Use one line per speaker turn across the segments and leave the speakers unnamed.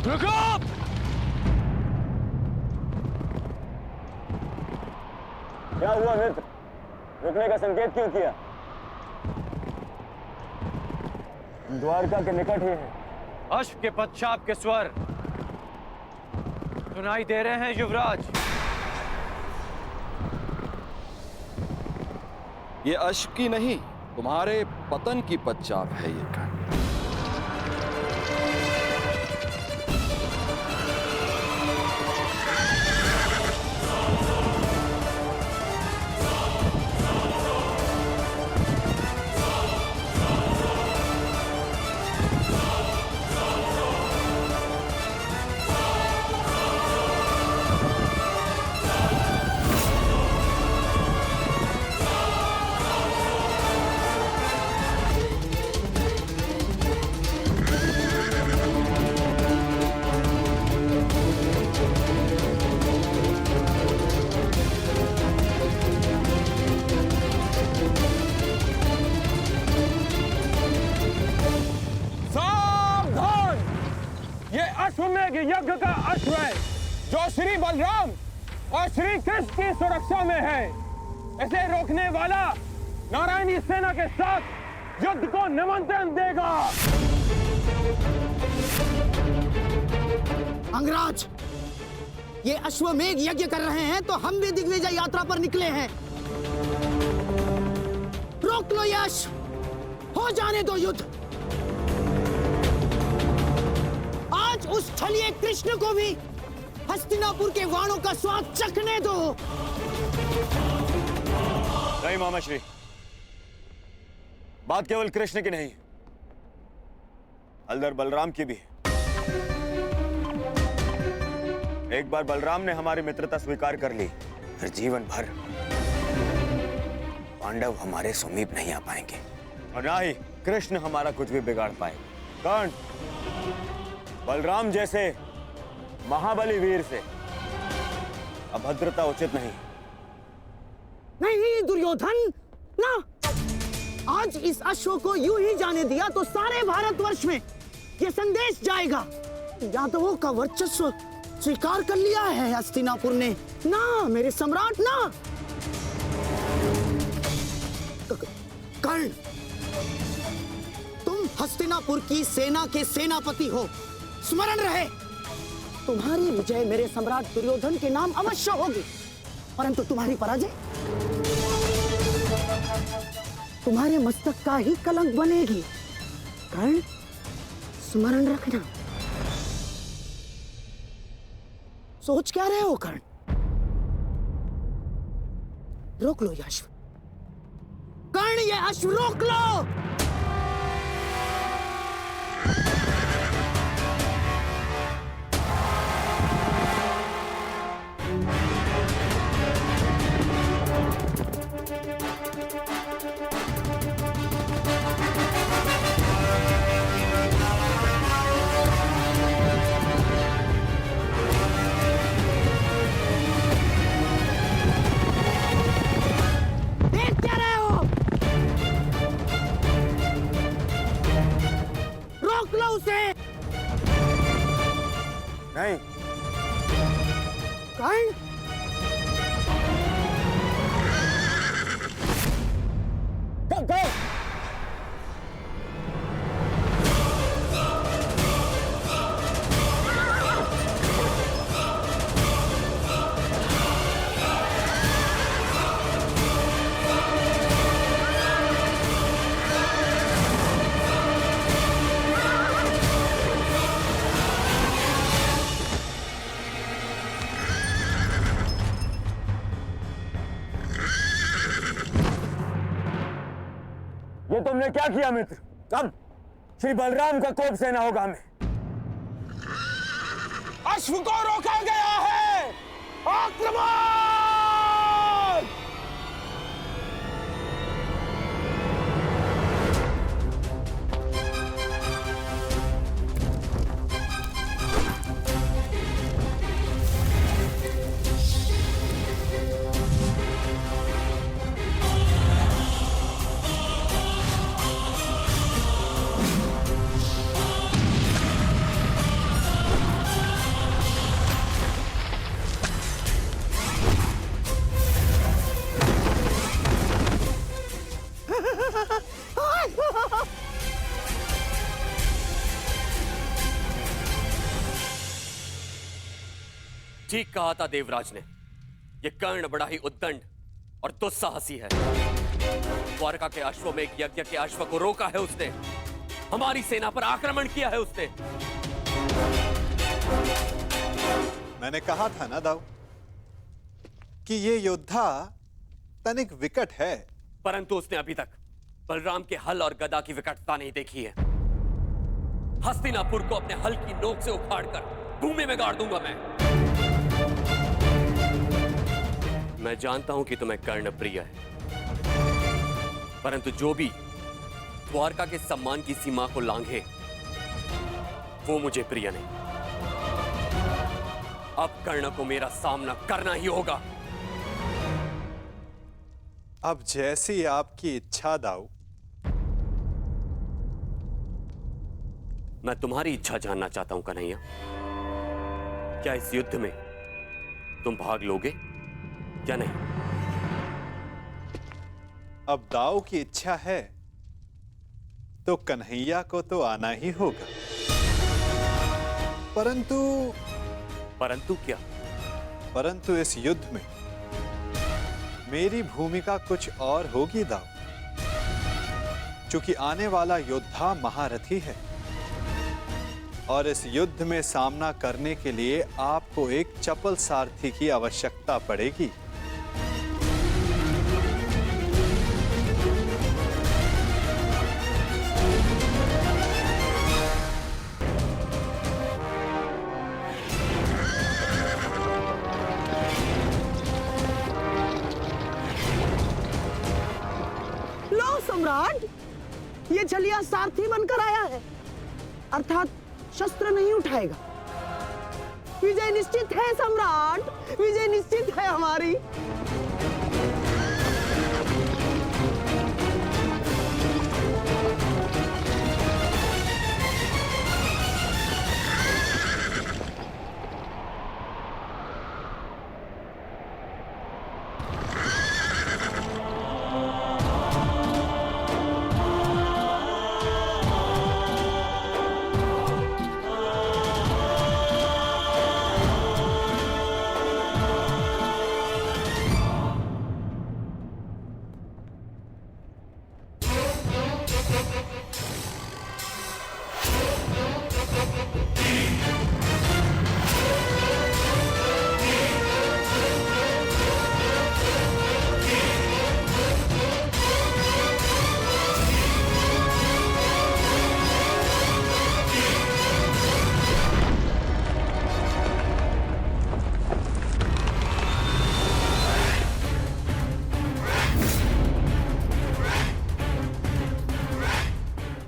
रुको!
क्या हुआ मित्र? रुकने का संकेत क्यों किया? द्वारका के निकट ही है।
अश्व के पश्चात के स्वर सुनाई दे रहे हैं युवराज।
ये अश्व की नहीं, तुम्हारे पतन की पश्चात है ये कर्ण।
अश्वमेध यज्ञ का अश्व है जो श्री बलराम और श्री कृष्ण की सुरक्षा में है। इसे रोकने वाला नारायणी सेना के साथ युद्ध को निमंत्रण देगा।
अंगराज, ये अश्वमेध यज्ञ कर रहे हैं तो हम भी दिग्विजय यात्रा पर निकले हैं। रोक लो यश, हो जाने दो युद्ध। आज उस छलिए कृष्ण को भी हस्तिनापुर के वाणों का स्वाद चखने दो।
नहीं मामाश्री, बात केवल कृष्ण की नहीं, हलधर बलराम की भी है। एक बार बलराम ने हमारी मित्रता स्वीकार कर ली, फिर जीवन भर पांडव हमारे समीप नहीं आ पाएंगे और ना ही कृष्ण हमारा कुछ भी बिगाड़ पाए। कर्ण, बलराम जैसे महाबली वीर से अभद्रता उचित नहीं।
नहीं दुर्योधन, ना। आज इस अश्व को यूं ही जाने दिया तो सारे भारतवर्ष में यह संदेश जाएगा, यादवों का वर्चस्व स्वीकार कर लिया है हस्तिनापुर ने। ना मेरे सम्राट, ना। कर्ण, तुम हस्तिनापुर की सेना के सेनापति हो, स्मरण रहे। तुम्हारी विजय मेरे सम्राट दुर्योधन के नाम अवश्य होगी, परंतु तुम्हारी पराजय तुम्हारे मस्तक का ही कलंक बनेगी। कर्ण, स्मरण रखना। सोच क्या रहे हो कर्ण? रोक लो ये अश्व। कर्ण, ये अश्व रोक लो।
नहीं।
कर्ण,
ये तुमने क्या किया मित्र? कब श्री बलराम का कोप सेना होगा हमें? अश्व को रोका गया है। आक्रमण!
ठीक कहा था देवराज ने। ये कर्ण बड़ा ही उद्दंड और दुस्साहसी है। द्वारका के अश्वमेघ यज्ञ के अश्व को रोका है उसने। हमारी सेना पर आक्रमण किया है उसने।
मैंने कहा था ना दाऊ कि ये योद्धा तनिक विकट है।
परंतु उसने अभी तक बलराम के हल और गदा की विकटता नहीं देखी है। हस्तिनापुर को अपने हल की नोक से उखाड़कर भूमि में गाड़ दूंगा मैं जानता हूं कि तुम्हें कर्ण प्रिय है, परंतु जो भी द्वारका के सम्मान की सीमा को लांघे वो मुझे प्रिय नहीं। अब कर्ण को मेरा सामना करना ही होगा।
अब जैसी आपकी इच्छा दाऊ।
मैं तुम्हारी इच्छा जानना चाहता हूं कन्हैया। क्या इस युद्ध में तुम भाग लोगे या नहीं?
अब दाऊ की इच्छा है तो कन्हैया को तो आना ही होगा। परंतु
क्या?
परंतु इस युद्ध में मेरी भूमिका कुछ और होगी दाऊ। क्योंकि आने वाला योद्धा महारथी है और इस युद्ध में सामना करने के लिए आपको एक चपल सारथी की आवश्यकता पड़ेगी।
लो सम्राट, ये छलिया सारथी बनकर आया है, अर्थात शस्त्र नहीं उठाएगा। विजय निश्चित है सम्राट, विजय निश्चित है हमारी।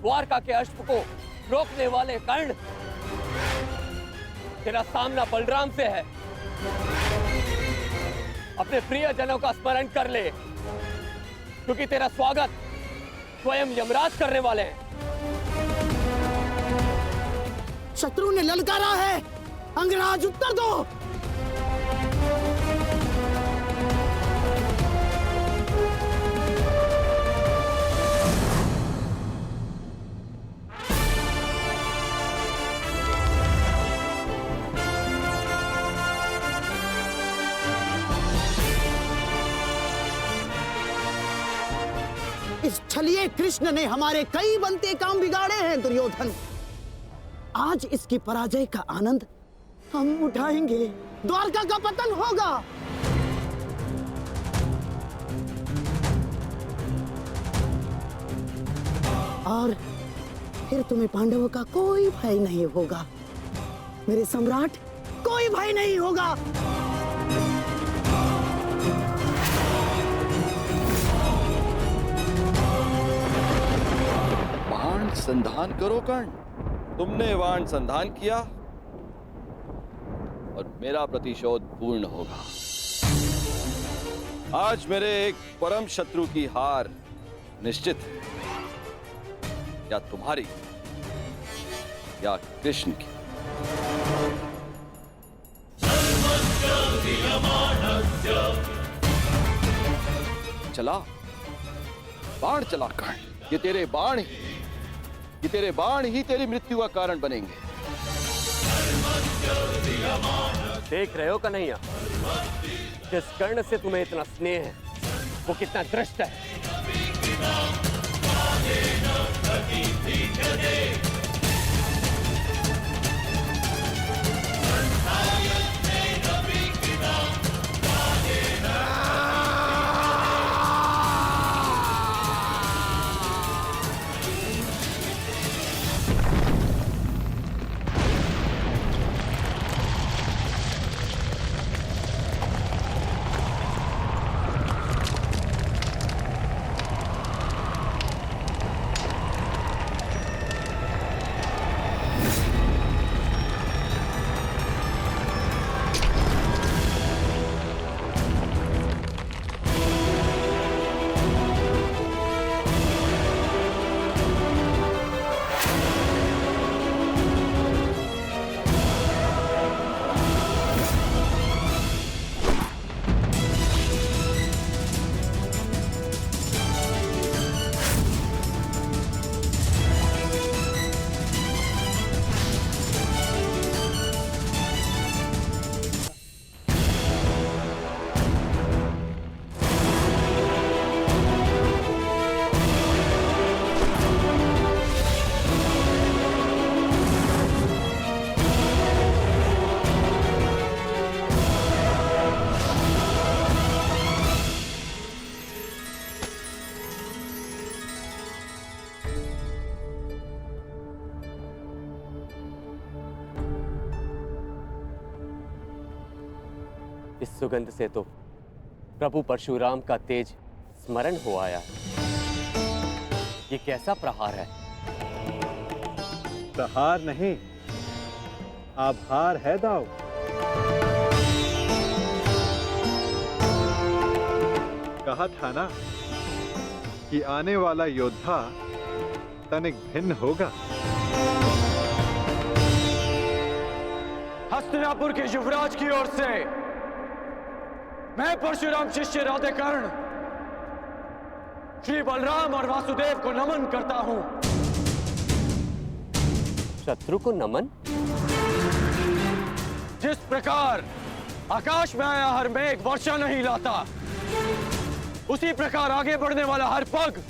द्वारका के अश्व को रोकने वाले कर्ण, तेरा सामना बलराम से है। अपने प्रियजनों का स्मरण कर ले, क्योंकि तेरा स्वागत स्वयं यमराज करने वाले हैं।
शत्रु ने ललकारा है, अंगराज उत्तर दो। इस छलिए कृष्ण ने हमारे कई बनते काम बिगाड़े हैं दुर्योधन। आज इसकी पराजय का आनंद हम उठाएंगे। द्वारका का पतन होगा। और फिर तुम्हें पांडवों का कोई भय नहीं होगा। मेरे सम्राट, कोई भय नहीं होगा।
बाण संधान करो कर्ण। तुमने बाण संधान किया और मेरा प्रतिशोध पूर्ण होगा। आज मेरे एक परम शत्रु की हार निश्चित है, या तुम्हारी या कृष्ण की। चला बाण चला कर्ण। ये तेरे बाण ही तेरी मृत्यु का कारण बनेंगे।
देख रहे हो कन्हैया, जिस कर्ण से तुम्हें इतना स्नेह है वो कितना दृष्ट है। इस सुगंध से तो प्रभु परशुराम का तेज स्मरण हो आया। ये कैसा प्रहार है?
प्रहार नहीं, आभार है दाऊ। कहा था ना कि आने वाला योद्धा तनिक भिन्न होगा।
हस्तिनापुर के युवराज की ओर से मैं परशुराम शिष्य राधेकर्ण श्री बलराम और वासुदेव को नमन करता हूं।
शत्रु को नमन?
जिस प्रकार आकाश में आया हर मेघ वर्षा नहीं लाता, उसी प्रकार आगे बढ़ने वाला हर पग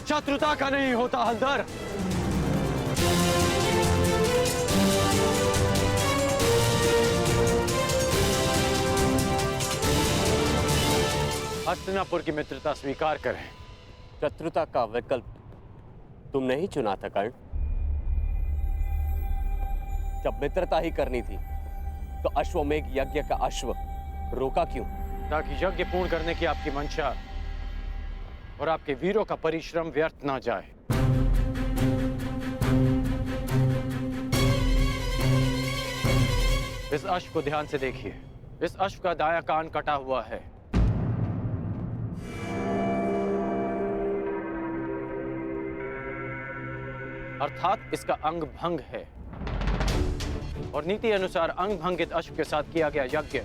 शत्रुता का नहीं होता हलदर। हस्तिनापुर की मित्रता स्वीकार करें।
शत्रुता का विकल्प तुमने ही चुना था कर्ण। जब मित्रता ही करनी थी तो अश्वमेघ यज्ञ का अश्व रोका क्यों?
ताकि यज्ञ पूर्ण करने की आपकी मंशा और आपके वीरों का परिश्रम व्यर्थ ना जाए। इस अश्व को ध्यान से देखिए। इस अश्व का दायां कान कटा हुआ है। अर्थात इसका अंग भंग है और नीति अनुसार अंग भंगित अश्व के साथ किया गया यज्ञ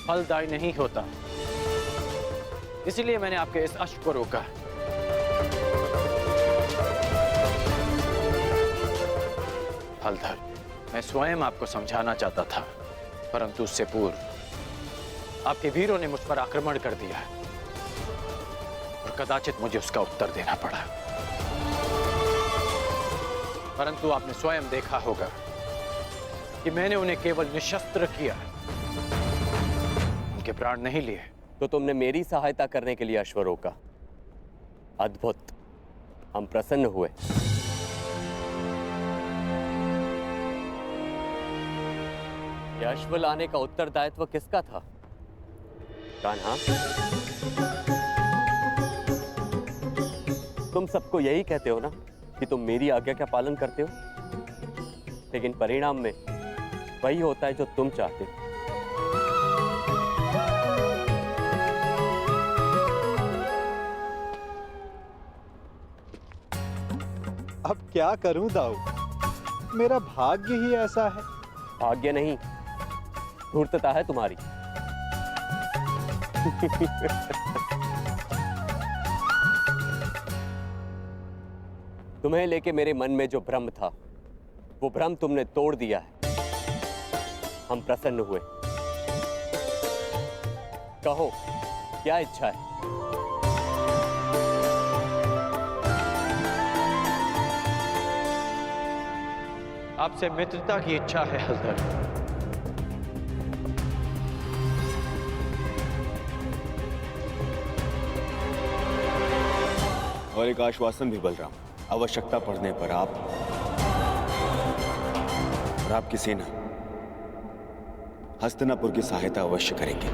फलदायी नहीं होता। इसलिए मैंने आपके इस अश्व को रोका। हलधर, मैं स्वयं आपको समझाना चाहता था, परंतु उससे पूर्व आपके वीरों ने मुझ पर आक्रमण कर दिया और कदाचित मुझे उसका उत्तर देना पड़ा। परंतु आपने स्वयं देखा होगा कि मैंने उन्हें केवल निशस्त्र किया, उनके प्राण नहीं लिए।
तो तुमने मेरी सहायता करने के लिए अश्व रोका। अद्भुत, हम प्रसन्न हुए। यह अश्व लाने का उत्तरदायित्व किसका था? कान्हा, तुम सबको यही कहते हो ना कि तुम मेरी आज्ञा का पालन करते हो, लेकिन परिणाम में वही होता है जो तुम चाहते हो।
अब क्या करूं दाऊ, मेरा भाग्य ही ऐसा है।
भाग्य नहीं, धूर्तता है तुम्हारी। तुम्हें लेके मेरे मन में जो भ्रम था, वो भ्रम तुमने तोड़ दिया है। हम प्रसन्न हुए। कहो, क्या इच्छा है?
आपसे मित्रता की इच्छा है हलधर।
और एक आश्वासन भी बलराम, आवश्यकता पड़ने पर आप और आपकी सेना हस्तिनापुर की सहायता अवश्य करेंगे।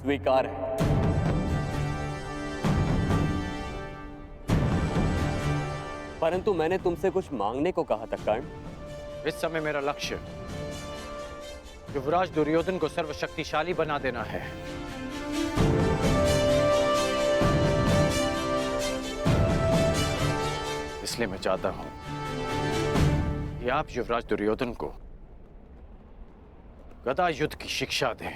स्वीकार है। परंतु मैंने तुमसे कुछ मांगने को कहा था कर्ण।
इस समय मेरा लक्ष्य युवराज दुर्योधन को सर्वशक्तिशाली बना देना है। इसलिए मैं चाहता हूं कि आप युवराज दुर्योधन को गदा युद्ध की शिक्षा दें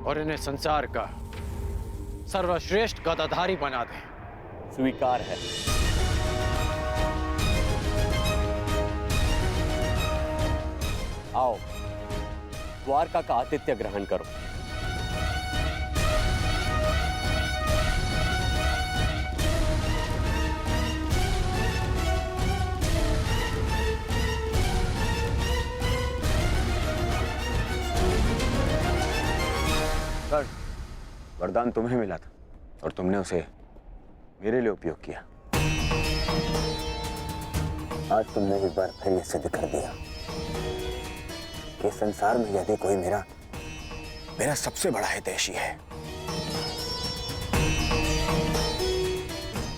और इन्हें संसार का सर्वश्रेष्ठ गदाधारी बना दें।
स्वीकार है। आओ, द्वारका का आतिथ्य ग्रहण करो।
वरदान तुम्हें मिला था और तुमने उसे मेरे लिए उपयोग किया। आज तुमने एक बार फिर ये सिद्ध कर दिया कि संसार में यदि कोई मेरा सबसे बड़ा हितैषी है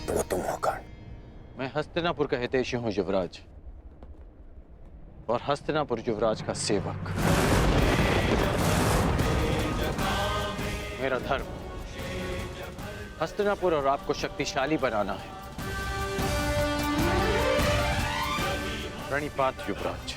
तो वो तुम हो कर्ण।
मैं हस्तिनापुर का हितैषी हूं युवराज, और हस्तिनापुर युवराज का सेवक। मेरा धर्म हस्तिनापुर और आपको शक्तिशाली बनाना है। प्रणिपात युवराज।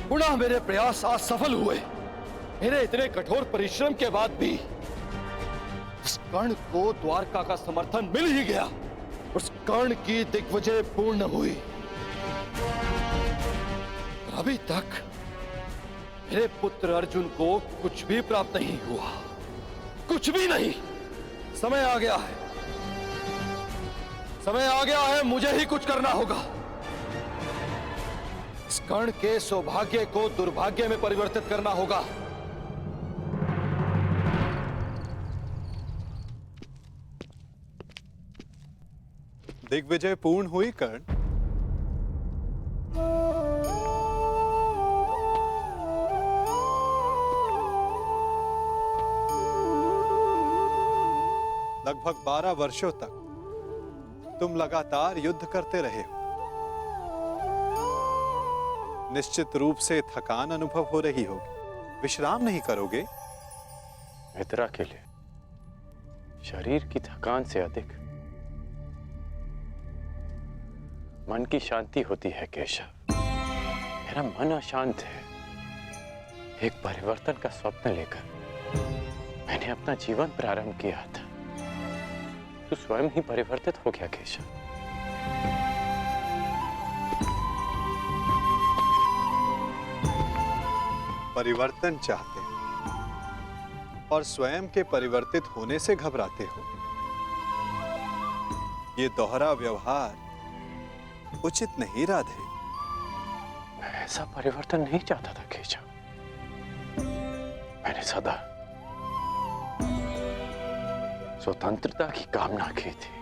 पुनः मेरे प्रयास आज सफल हुए। मेरे इतने कठोर परिश्रम के बाद भी उस कर्ण को द्वारका का समर्थन मिल ही गया। उस कर्ण की दिग्विजय पूर्ण हुई। अभी तक मेरे पुत्र अर्जुन को कुछ भी प्राप्त नहीं हुआ, कुछ भी नहीं। समय आ गया है, समय आ गया है, मुझे ही कुछ करना होगा। इस कर्ण के सौभाग्य को दुर्भाग्य में परिवर्तित करना होगा।
दिग्विजय पूर्ण हुई कर्ण। लगभग 12 वर्षों तक तुम लगातार युद्ध करते रहे हो। निश्चित रूप से थकान अनुभव हो रही होगी। विश्राम नहीं करोगे?
मित्रा के लिए शरीर की थकान से अधिक मन की शांति होती है केशव। मेरा मन अशांत है। एक परिवर्तन का स्वप्न लेकर मैंने अपना जीवन प्रारंभ किया था। तू स्वयं ही परिवर्तित हो गया केशव।
परिवर्तन चाहते हैं और स्वयं के परिवर्तित होने से घबराते हो। ये दोहरा व्यवहार उचित नहीं राधे।
मैं ऐसा परिवर्तन नहीं चाहता था केशव। मैंने सदा स्वतंत्रता की कामना की थी,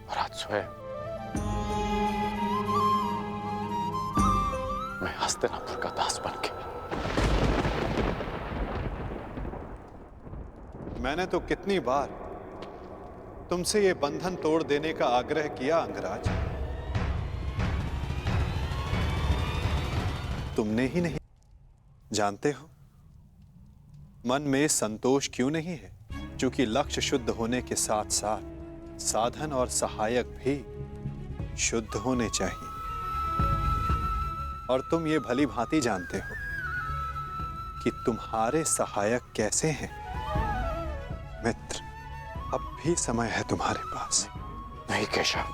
और आज स्वयं मैं हस्तिनापुर का दास बन गया।
मैंने तो कितनी बार तुमसे ये बंधन तोड़ देने का आग्रह किया अंगराज, तुमने ही नहीं। जानते हो मन में संतोष क्यों नहीं है? क्योंकि लक्ष्य शुद्ध होने के साथ साथ साधन और सहायक भी शुद्ध होने चाहिए। और तुम ये भली भांति जानते हो कि तुम्हारे सहायक कैसे हैं। मित्र, अब भी समय है तुम्हारे पास।
नहीं केशव,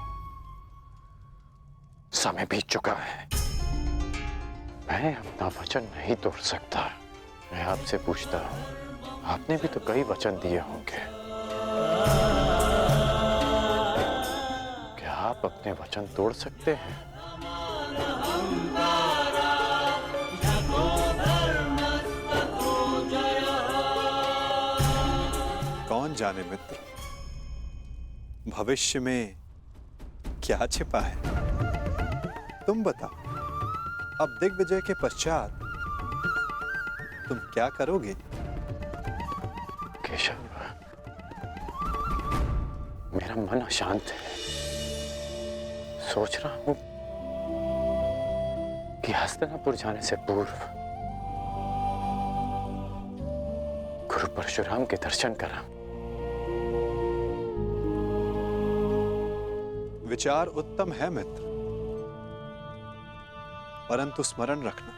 समय बीत चुका है। मैं अपना वचन नहीं तोड़ सकता। मैं आपसे पूछता हूं, आपने भी तो कई वचन दिए होंगे। क्या आप अपने वचन तोड़ सकते हैं?
कौन जाने मित्र, भविष्य में क्या छिपा है। तुम बताओ, अब दिग्विजय के पश्चात तुम क्या करोगे?
केशव, मेरा मन अशांत है। सोच रहा हूं कि हस्तिनापुर जाने से पूर्व गुरु परशुराम के दर्शन करा।
विचार उत्तम है मित्र, परंतु स्मरण रखना,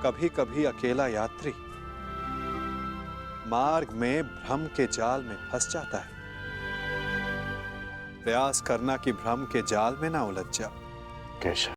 कभी कभी अकेला यात्री मार्ग में भ्रम के जाल में फंस जाता है। प्रयास करना कि भ्रम के जाल में ना उलझ जाओ।
केशव,